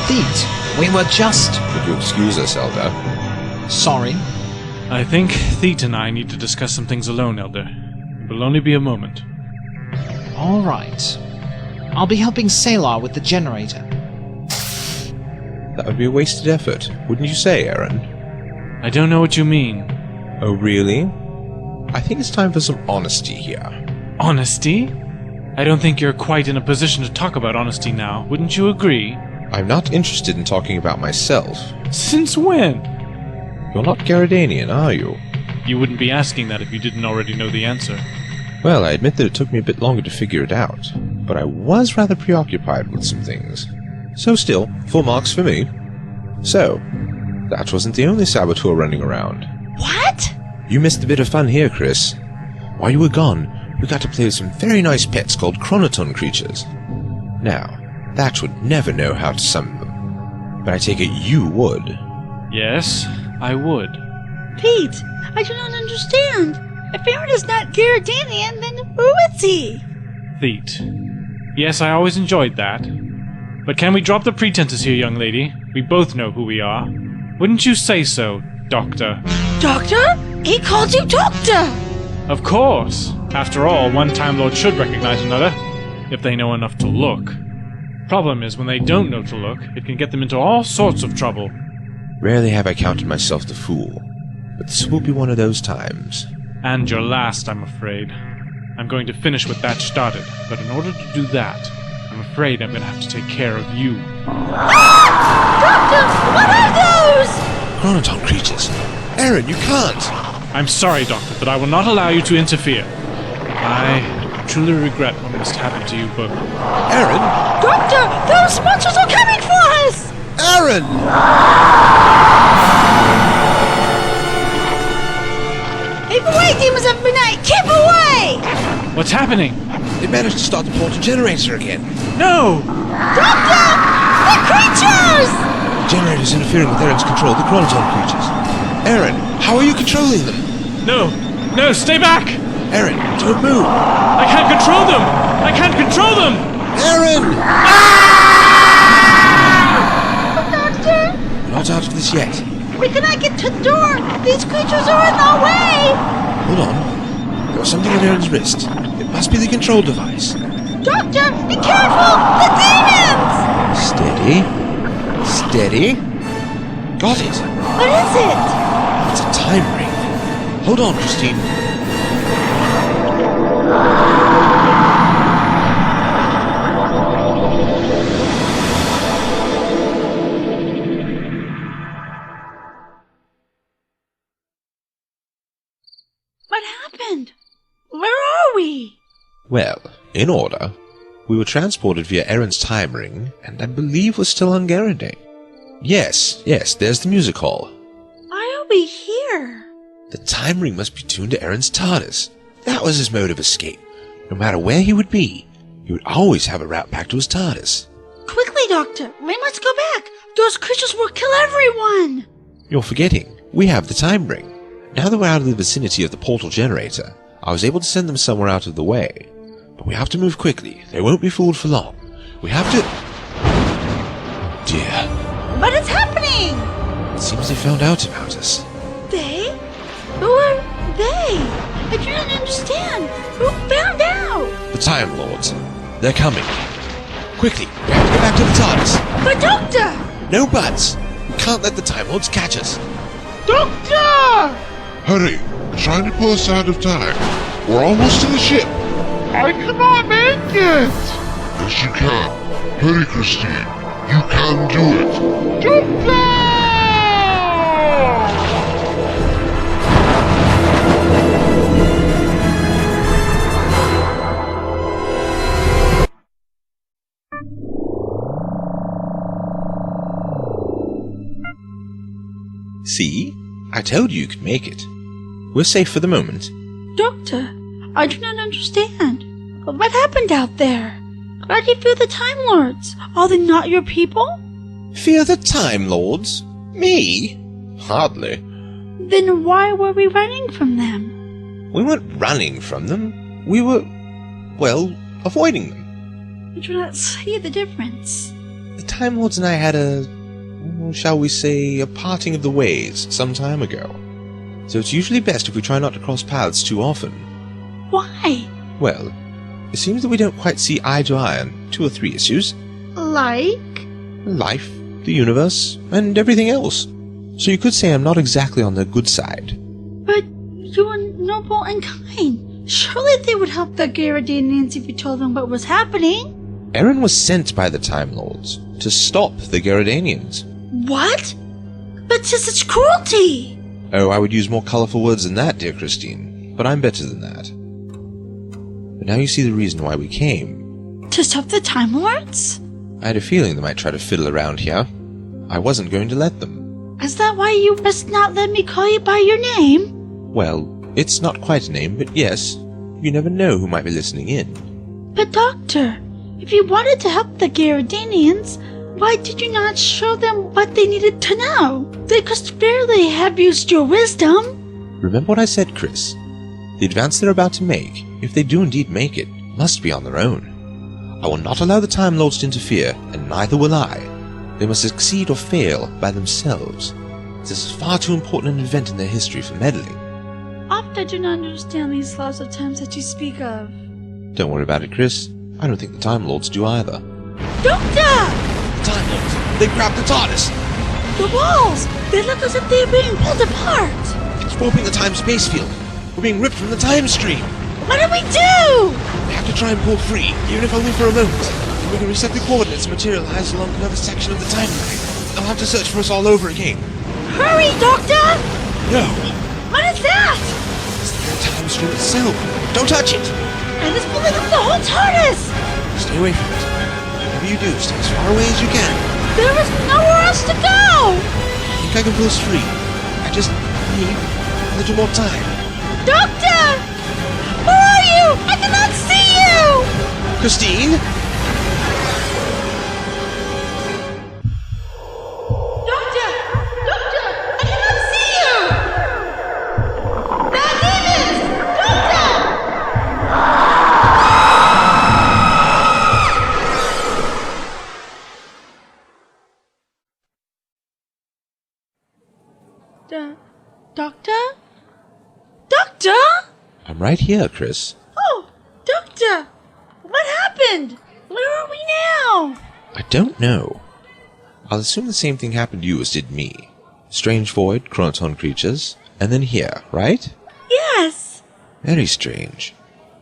Theet, we were just... Would you excuse us, Elder? Sorry. I think Theet and I need to discuss some things alone, Elder. It will only be a moment. All right. I'll be helping Salar with the generator. That would be a wasted effort, wouldn't you say, Aaron? I don't know what you mean. Oh, really? I think it's time for some honesty here. Honesty? I don't think you're quite in a position to talk about honesty now, wouldn't you agree? I'm not interested in talking about myself. Since when? You're not Garridanian, are you? You wouldn't be asking that if you didn't already know the answer. Well, I admit that it took me a bit longer to figure it out, but I was rather preoccupied with some things. So still, full marks for me. So, that wasn't the only saboteur running around. What? You missed a bit of fun here, Chris. While you were gone, we got to play with some very nice pets called chronoton creatures. Now, Thatch would never know how to summon them, but I take it you would. Yes, I would. Pete, I do not understand. If Aaron is not Garridanian, then who is he? Theet. Yes, I always enjoyed that. But can we drop the pretenses here, young lady? We both know who we are. Wouldn't you say so, Doctor? Doctor? He called you Doctor! Of course. After all, one Time Lord should recognize another, if they know enough to look. Problem is, when they don't know to look, it can get them into all sorts of trouble. Rarely have I counted myself the fool, but this will be one of those times. And your last, I'm afraid. I'm going to finish what Thatch started, but in order to do that, I'm afraid I'm going to have to take care of you. Doctor, what are those? Chronoton creatures! Aaron, you can't! I'm sorry, Doctor, but I will not allow you to interfere. I truly regret what must happen to you both. Aaron! Doctor, those monsters are coming for us! Aaron! Keep away, demons of midnight! Keep away! What's happening? They managed to start the portal generator again. No! Doctor! The creatures! The generator's interfering with Aaron's control of the chronoton creatures. Aaron, how are you controlling them? No! No, stay back! Aaron, don't move! I can't control them! I can't control them! Aaron! Doctor? We're not out of this yet. We cannot get to the door! These creatures are in our way! Hold on. There was something on Aaron's wrist. It must be the control device. Doctor, be careful! The demons! Steady. Steady. Got it. What is it? It's a time ring. Hold on, Christine. What happened? Where are we? Well, in order. We were transported via Aaron's time ring, and I believe we're still on Garridane. Yes, there's the music hall. Why are we here? The time ring must be tuned to Aaron's TARDIS. That was his mode of escape. No matter where he would be, he would always have a route back to his TARDIS. Quickly, Doctor! We must go back! Those creatures will kill everyone! You're forgetting. We have the time ring. Now that we're out of the vicinity of the portal generator, I was able to send them somewhere out of the way. But we have to move quickly. They won't be fooled for long. We have to... Dear. What is happening? It seems they found out about us. They? Who are they? I do not understand. Who found out? The Time Lords. They're coming. Quickly, we have to get back to the TARDIS. But Doctor! No buts. We can't let the Time Lords catch us. Doctor! Hurry! Trying to pull us out of time. We're almost to the ship. I cannot make it! Yes, you can. Hurry, Christine. You can do it. Doctor! See? I told you could make it. We're safe for the moment. Doctor, I do not understand. What happened out there? Why do you fear the Time Lords? Are they not your people? Fear the Time Lords? Me? Hardly. Then why were we running from them? We weren't running from them. We were, well, avoiding them. I do not see the difference. The Time Lords and I had shall we say, a parting of the ways some time ago. So it's usually best if we try not to cross paths too often. Why? Well, it seems that we don't quite see eye to eye on 2 or 3 issues. Like? Life, the universe, and everything else. So you could say I'm not exactly on the good side. But you were noble and kind. Surely they would help the Gyrodanians if you told them what was happening. Eren was sent by the Time Lords to stop the Gyrodanians. What? But 'tis such cruelty! Oh, I would use more colorful words than that, dear Christine, but I'm better than that. But now you see the reason why we came. To stop the Time Lords? I had a feeling they might try to fiddle around here. I wasn't going to let them. Is that why you must not let me call you by your name? Well, it's not quite a name, but yes, you never know who might be listening in. But Doctor, if you wanted to help the Gyrodanians, why did you not show them what they needed to know? They could clearly have used your wisdom. Remember what I said, Chris. The advance they're about to make, if they do indeed make it, must be on their own. I will not allow the Time Lords to interfere, and neither will I. They must succeed or fail by themselves. This is far too important an event in their history for meddling. Oft I do not understand these laws of times that you speak of. Don't worry about it, Chris. I don't think the Time Lords do either. Doctor! The Time Lords! They grabbed the TARDIS! The walls! They look as if they are being pulled apart! It's warping the time-space field! We're being ripped from the time stream! What do we do? We have to try and pull free, even if only for a moment. We can reset the coordinates and materialize along another section of the timeline. They'll have to search for us all over again. Hurry, Doctor! No! What is that? It's the very time stream itself! Don't touch it! And it's pulling up the whole TARDIS! Stay away from it. Whatever you do, stay as far away as you can. There is nowhere else to go! I think I can pull us free. I just need a little more time. Doctor! Where are you? I cannot see you! Christine? Doctor! Doctor! I cannot see you! Bad demons! Doctor! Doctor? Doctor? I'm right here, Chris. Oh, Doctor! What happened? Where are we now? I don't know. I'll assume the same thing happened to you as did me. Strange void, chronoton creatures, and then here, right? Yes. Very strange.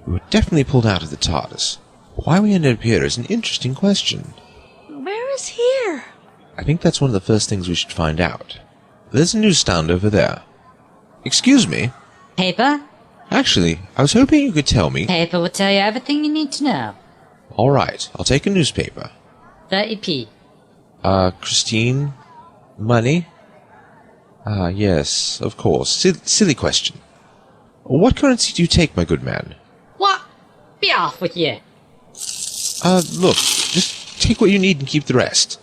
We were definitely pulled out of the TARDIS. Why we ended up here is an interesting question. Where is here? I think that's one of the first things we should find out. There's a newsstand over there. Excuse me? Paper? Actually, I was hoping you could tell me... Paper will tell you everything you need to know. Alright, I'll take a newspaper. 30p. Christine? Money? Yes, of course. Silly question. What currency do you take, my good man? What? Be off with you. Look, just take what you need and keep the rest.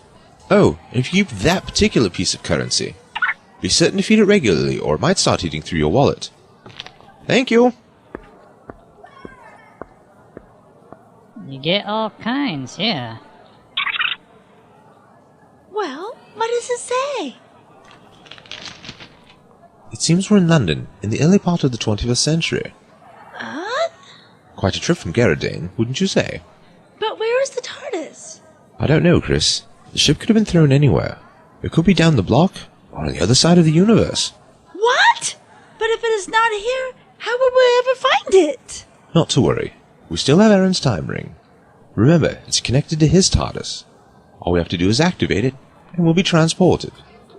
Oh, and if you keep that particular piece of currency, be certain to feed it regularly, or it might start eating through your wallet. Thank you. You get all kinds, yeah. Well, what does it say? It seems we're in London, in the early part of the 21st century. What? Quite a trip from Gyrodane, wouldn't you say? But where is the TARDIS? I don't know, Chris. The ship could have been thrown anywhere. It could be down the block, or on the other side of the universe. What? But if it is not here, how would we ever find it? Not to worry. We still have Eren's time ring. Remember, it's connected to his TARDIS. All we have to do is activate it, and we'll be transported.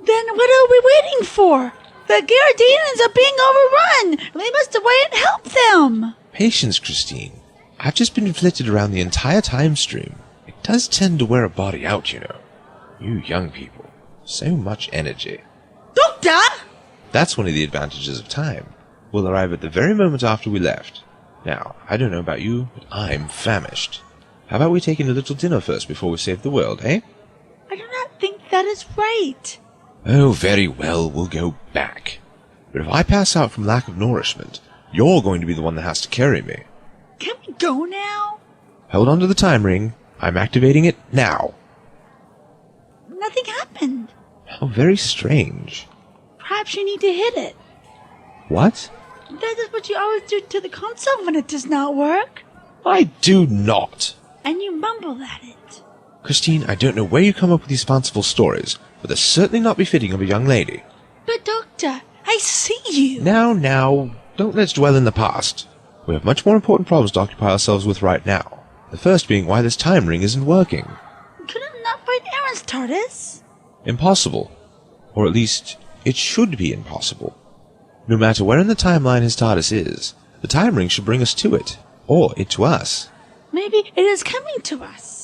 Then what are we waiting for? The Gyrodanians are being overrun! We must away and help them! Patience, Christine. I've just been inflicted around the entire time stream. It does tend to wear a body out, you know. You young people. So much energy. Doctor! That's one of the advantages of time. We'll arrive at the very moment after we left. Now, I don't know about you, but I'm famished. How about we take in a little dinner first before we save the world, eh? I do not think that is right. Oh, very well, we'll go back. But if I pass out from lack of nourishment, you're going to be the one that has to carry me. Can we go now? Hold on to the time ring. I'm activating it now. Nothing happened. How very strange. Perhaps you need to hit it. What? That is what you always do to the console when it does not work. I do not. And you mumble at it. Christine, I don't know where you come up with these fanciful stories, but they're certainly not befitting of a young lady. But, Doctor, I see you. Now, don't let's dwell in the past. We have much more important problems to occupy ourselves with right now. The first being why this time ring isn't working. Could it not find Aaron's TARDIS? Impossible. Or at least, it should be impossible. No matter where in the timeline his TARDIS is, the time ring should bring us to it. Or it to us. Maybe it is coming to us.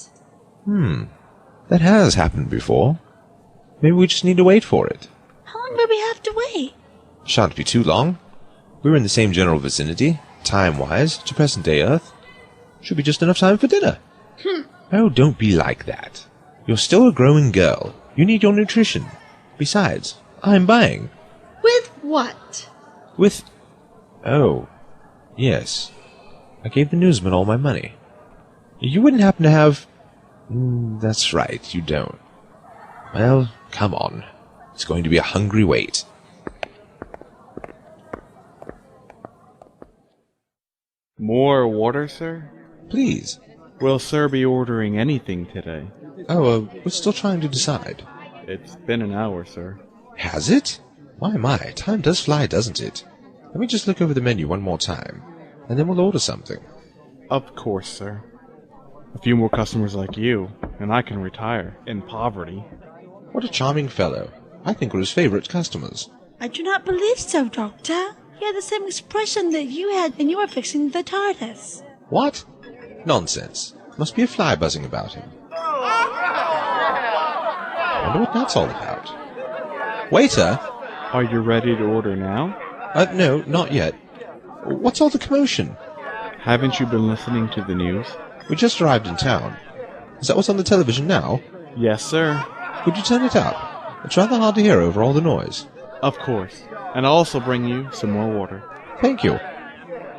That has happened before. Maybe we just need to wait for it. How long will we have to wait? Shan't be too long. We're in the same general vicinity, time-wise, to present-day Earth. Should be just enough time for dinner. Oh, don't be like that. You're still a growing girl. You need your nutrition. Besides, I'm buying. With what? With... Oh, yes. I gave the newsman all my money. You wouldn't happen to have... That's right, you don't. Well, come on. It's going to be a hungry wait. More water, sir? Please. Will sir be ordering anything today? Oh, we're still trying to decide. It's been an hour, sir. Has it? My, time does fly, doesn't it? Let me just look over the menu one more time, and then we'll order something. Of course, sir. A few more customers like you, and I can retire in poverty. What a charming fellow. I think we're his favorite customers. I do not believe so, Doctor. He had the same expression that you had when you were fixing the TARDIS. What? Nonsense. Must be a fly buzzing about him. I wonder what that's all about. Waiter? Are you ready to order now? No, not yet. What's all the commotion? Haven't you been listening to the news? We just arrived in town. Is that what's on the television now? Yes, sir. Could you turn it up? It's rather hard to hear over all the noise. Of course. And I'll also bring you some more water. Thank you.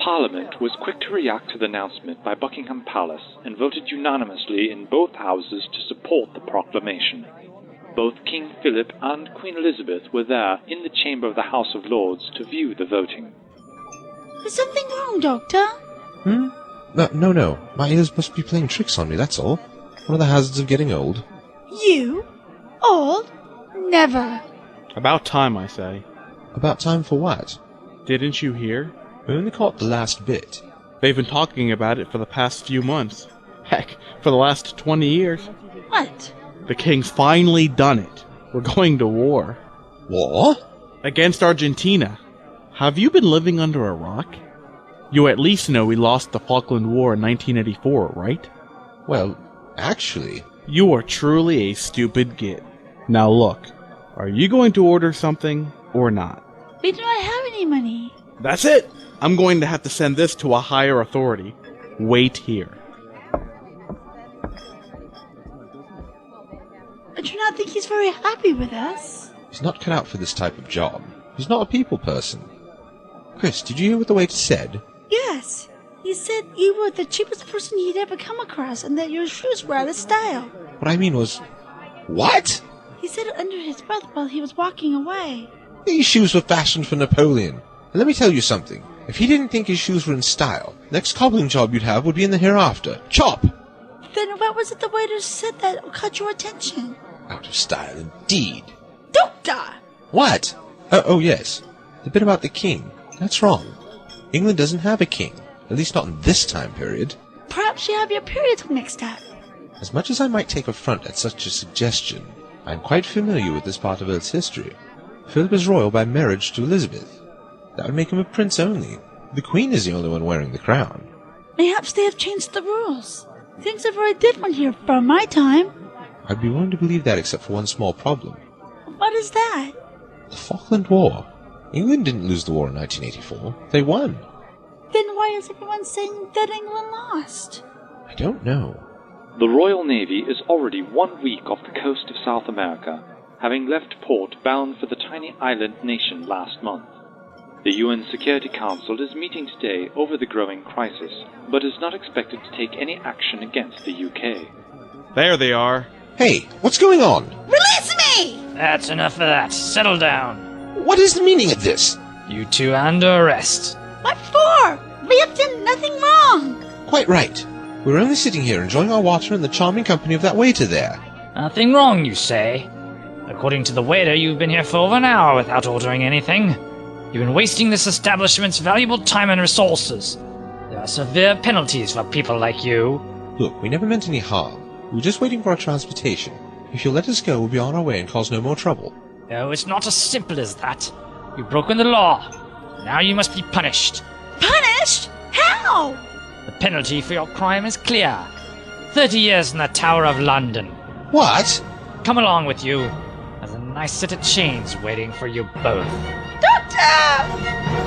Parliament was quick to react to the announcement by Buckingham Palace and voted unanimously in both houses to support the proclamation. Both King Philip and Queen Elizabeth were there in the chamber of the House of Lords to view the voting. Is something wrong, Doctor? No. My ears must be playing tricks on me, that's all. One of the hazards of getting old. You? Old? Never. About time, I say. About time for what? Didn't you hear? I only caught the last bit. They've been talking about it for the past few months. Heck, for the last 20 years. What? The king's finally done it. We're going to war. War? Against Argentina. Have you been living under a rock? You at least know we lost the Falkland War in 1984, right? Well, actually... You are truly a stupid git. Now look, are you going to order something or not? We do not have any money. That's it! I'm going to have to send this to a higher authority. Wait here. I do not think he's very happy with us. He's not cut out for this type of job. He's not a people person. Chris, did you hear what the waiter said? Yes. He said you were the cheapest person he'd ever come across and that your shoes were out of style. What I mean was... What? He said it under his breath while he was walking away. These shoes were fashioned for Napoleon. And let me tell you something. If he didn't think his shoes were in style, the next cobbling job you'd have would be in the hereafter. Chop! Then what was it the waiter said that caught your attention? Out of style, indeed. Doctor! What? Oh, yes. The bit about the king. That's wrong. England doesn't have a king. At least not in this time period. Perhaps you have your periods mixed up. As much as I might take affront at such a suggestion, I am quite familiar with this part of Earth's history. Philip is royal by marriage to Elizabeth. That would make him a prince only. The Queen is the only one wearing the crown. Perhaps they have changed the rules. Things are very different here from my time. I'd be willing to believe that except for one small problem. What is that? The Falkland War. England didn't lose the war in 1984. They won. Then why is everyone saying that England lost? I don't know. The Royal Navy is already 1 week off the coast of South America, having left port bound for the tiny island nation last month. The UN Security Council is meeting today over the growing crisis, but is not expected to take any action against the UK. There they are. Hey, what's going on? Release That's enough of that. Settle down. What is the meaning of this? You two are under arrest. What for? We have done nothing wrong. Quite right. We're only sitting here enjoying our water in the charming company of that waiter there. Nothing wrong, you say? According to the waiter, you've been here for over an hour without ordering anything. You've been wasting this establishment's valuable time and resources. There are severe penalties for people like you. Look, we never meant any harm. We were just waiting for our transportation. If you'll let us go, we'll be on our way and cause no more trouble. No, it's not as simple as that. You've broken the law. Now you must be punished. Punished? How? The penalty for your crime is clear. 30 years in the Tower of London. What? Come along with you. There's a nice set of chains waiting for you both. Doctor!